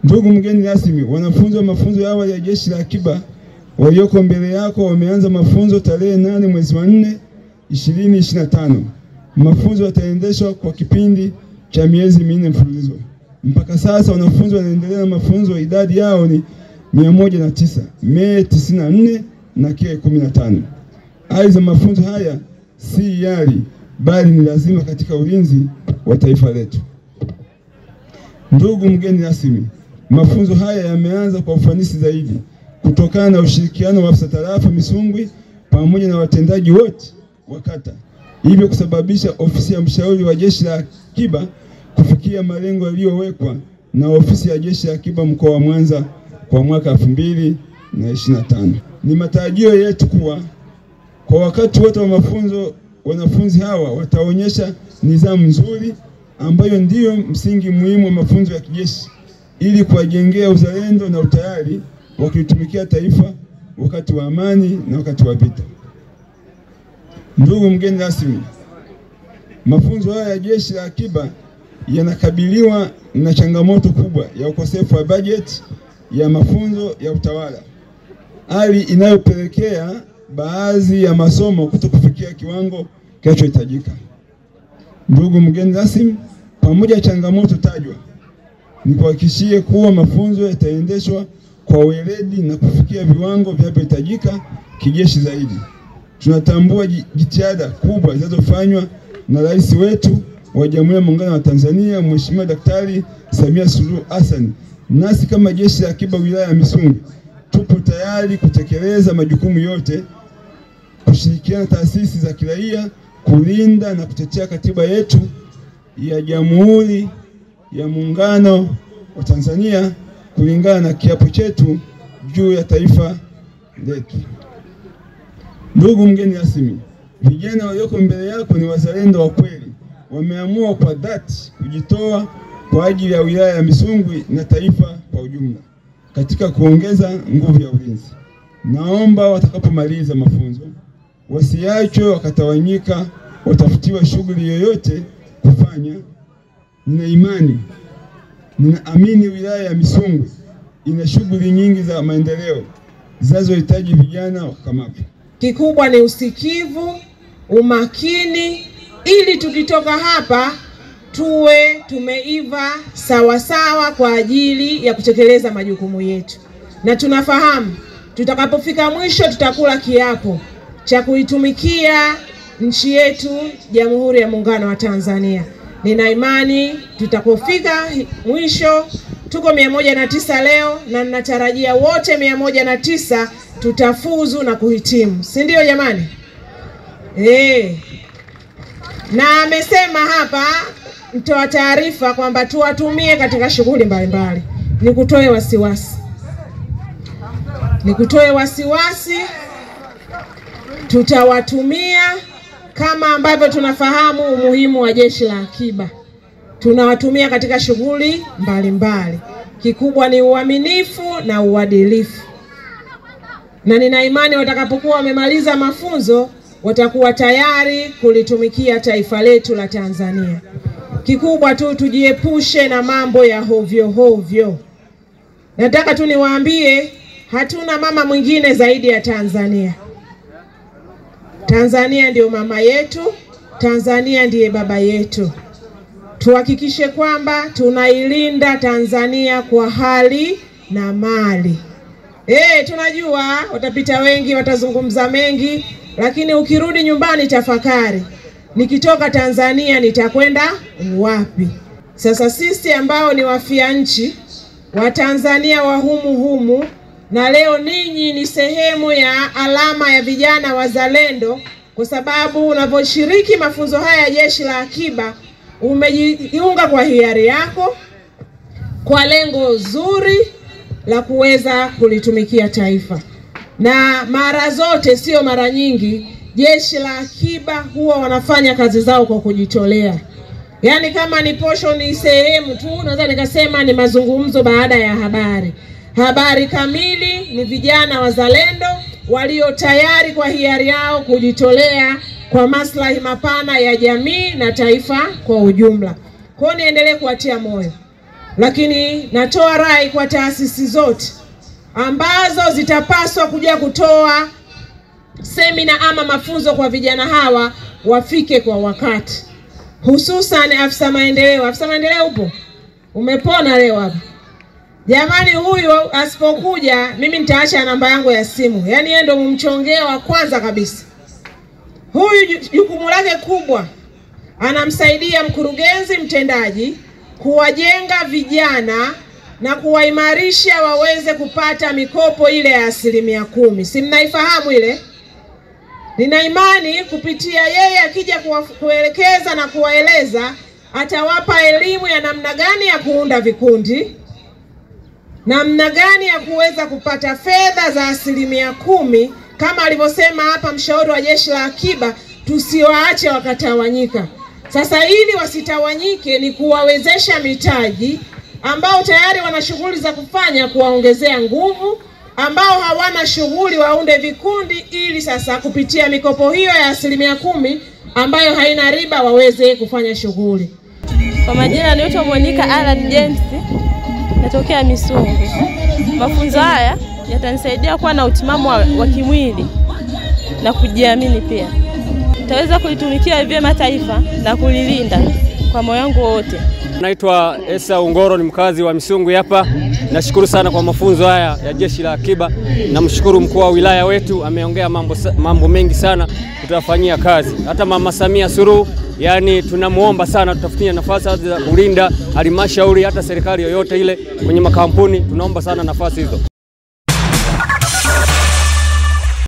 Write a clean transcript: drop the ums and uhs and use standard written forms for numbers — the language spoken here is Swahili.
Ndugu mgeni rasmi, wanafunzi wa mafunzo ya awali ya Jeshi la Akiba walioko mbele yako wameanza mafunzo tarehe 8 mwezi wa 4 2025. Mafunzo yataendeshwa kwa kipindi cha miezi 4 mfululizo. Mpaka sasa wanafunzi wanaendelea na mafunzo, idadi yao ni 109, Mei 94 na K 15. Aidha, mafunzo haya si hiari bali ni lazima katika ulinzi wa taifa letu. Ndugu mgeni rasmi, mafunzo haya yameanza kwa ufanisi zaidi kutokana na ushirikiano wa afisa tarafa Misungwi pamoja na watendaji wote wa kata, hivyo kusababisha ofisi ya mshauri wa Jeshi la Akiba kufikia malengo yaliyowekwa na ofisi ya Jeshi la Akiba mkoa wa Mwanza kwa mwaka 2025. Ni matarajio yetu kuwa kwa wakati wote wa mafunzo wanafunzi hawa wataonyesha nidhamu nzuri ambayo ndiyo msingi muhimu wa mafunzo ya kijeshi ili kuwajengea uzalendo na utayari wa kuitumikia taifa wakati wa amani na wakati wa vita. Ndugu mgeni rasmi, mafunzo haya ya Jeshi la Akiba yanakabiliwa na changamoto kubwa ya ukosefu wa bajeti ya mafunzo ya utawala, hali inayopelekea baadhi ya masomo kutokufikia kiwango kinachohitajika. Ndugu mgeni rasmi, pamoja na changamoto tajwa, nikuhakikishie kuwa mafunzo yataendeshwa kwa weledi na kufikia viwango vinavyohitajika kijeshi zaidi. Tunatambua jitihada kubwa zinazofanywa na Rais wetu wa Jamhuri ya Muungano wa Tanzania, Mheshimiwa Daktari Samia Suluhu Hassan. Nasi kama Jeshi la Akiba wilaya ya Misungwi tupo tayari kutekeleza majukumu yote, kushirikiana na taasisi za kiraia kulinda na kutetea katiba yetu ya Jamhuri ya Muungano wa Tanzania kulingana na kiapo chetu juu ya taifa letu. Ndugu mgeni rasmi, vijana walioko mbele yako ni wazalendo wa kweli, wameamua kwa dhati kujitoa kwa ajili ya wilaya ya Misungwi na taifa kwa ujumla katika kuongeza nguvu ya ulinzi. Naomba watakapomaliza mafunzo wasiachwe wakatawanyika, watafutiwa shughuli yoyote kufanya. Ninaamini wilaya ya Misungwi ina shughuli nyingi za maendeleo zinazohitaji vijana wakakamavu. Kikubwa ni usikivu, umakini, ili tukitoka hapa tuwe tumeiva sawa kwa ajili ya kutekeleza majukumu yetu. Na tunafahamu tutakapofika mwisho tutakula kiapo cha kuitumikia nchi yetu Jamhuri ya Muungano wa Tanzania. Nina imani tutakapofika mwisho, tuko 109 leo na ninatarajia wote 109 tutafuzu na kuhitimu. Si ndio jamani? Na amesema hapa mtoa taarifa kwamba tuwatumie katika shughuli mbalimbali. Nikutoe wasiwasi, tutawatumia kama ambavyo tunafahamu umuhimu wa Jeshi la Akiba. Tunawatumia katika shughuli mbalimbali. Kikubwa ni uaminifu na uadilifu. Na nina imani watakapokuwa wamemaliza mafunzo watakuwa tayari kulitumikia taifa letu la Tanzania. Kikubwa tu tujiepushe na mambo ya hovyo. Nataka tu niwaambie hatuna mama mwingine zaidi ya Tanzania. Tanzania ndio mama yetu, Tanzania ndiye baba yetu. Tuhakikishe kwamba tunailinda Tanzania kwa hali na mali. Tunajua watapita wengi, watazungumza mengi, lakini ukirudi nyumbani tafakari, nikitoka Tanzania nitakwenda wapi? Sasa sisi ambao ni wafia nchi wa Tanzania wa humu, na leo ninyi ni sehemu ya alama ya vijana wazalendo, kwa sababu unaposhiriki mafunzo haya ya Jeshi la Akiba umejiunga kwa hiari yako kwa lengo zuri la kuweza kulitumikia taifa. Na mara zote, sio mara nyingi, Jeshi la Akiba huwa wanafanya kazi zao kwa kujitolea. Yaani kama ni posho ni sehemu tu, naweza nikasema ni mazungumzo baada ya habari. Habari kamili ni vijana wazalendo walio tayari kwa hiari yao kujitolea kwa maslahi mapana ya jamii na taifa kwa ujumla. Kwa hiyo niendelee kuwatia moyo. lakini natoa rai kwa taasisi zote ambazo zitapaswa kuja kutoa semina ama mafunzo kwa vijana hawa wafike kwa wakati, hususan afisa maendeleo. Afisa maendeleo upo? Umepona leo hapa? Jamani, huyu asipokuja mimi nitaacha namba yangu ya simu. Yaani yeye ndo mumchongee wa kwanza kabisa. Huyu jukumu lake kubwa, anamsaidia mkurugenzi mtendaji kuwajenga vijana na kuwaimarisha waweze kupata mikopo ile ya 10%. Si mnaifahamu ile? Nina imani kupitia yeye akija kuelekeza na kuwaeleza, atawapa elimu ya namna gani ya kuunda vikundi, namna gani ya kuweza kupata fedha za 10%, kama alivyosema hapa mshauri wa Jeshi la Akiba, tusiwaache wakatawanyika. Sasa ili wasitawanyike ni kuwawezesha mitaji ambao tayari wana shughuli za kufanya, kuwaongezea nguvu, ambao hawana shughuli waunde vikundi, ili sasa kupitia mikopo hiyo ya 10% ambayo haina riba waweze kufanya shughuli. Kwa majina naitwa Monica Alan James, natokea Misungwi. Mafunzo haya yatanisaidia kuwa na utimamu wa kimwili na kujiamini pia. Nitaweza kulitumikia vyema taifa na kulilinda kwa moyo wangu wote. Naitwa Esa Ungoro, ni mkazi wa Misungwi hapa. Nashukuru sana kwa mafunzo haya ya Jeshi la Akiba. Namshukuru mkuu wa wilaya wetu, ameongea mambo mengi sana, tutafanyia kazi. Hata Mama Samia Suluhu, yani tunamuomba sana tutafutie nafasi za kulinda halmashauri, hata serikali yoyote ile kwenye makampuni, tunaomba sana nafasi hizo.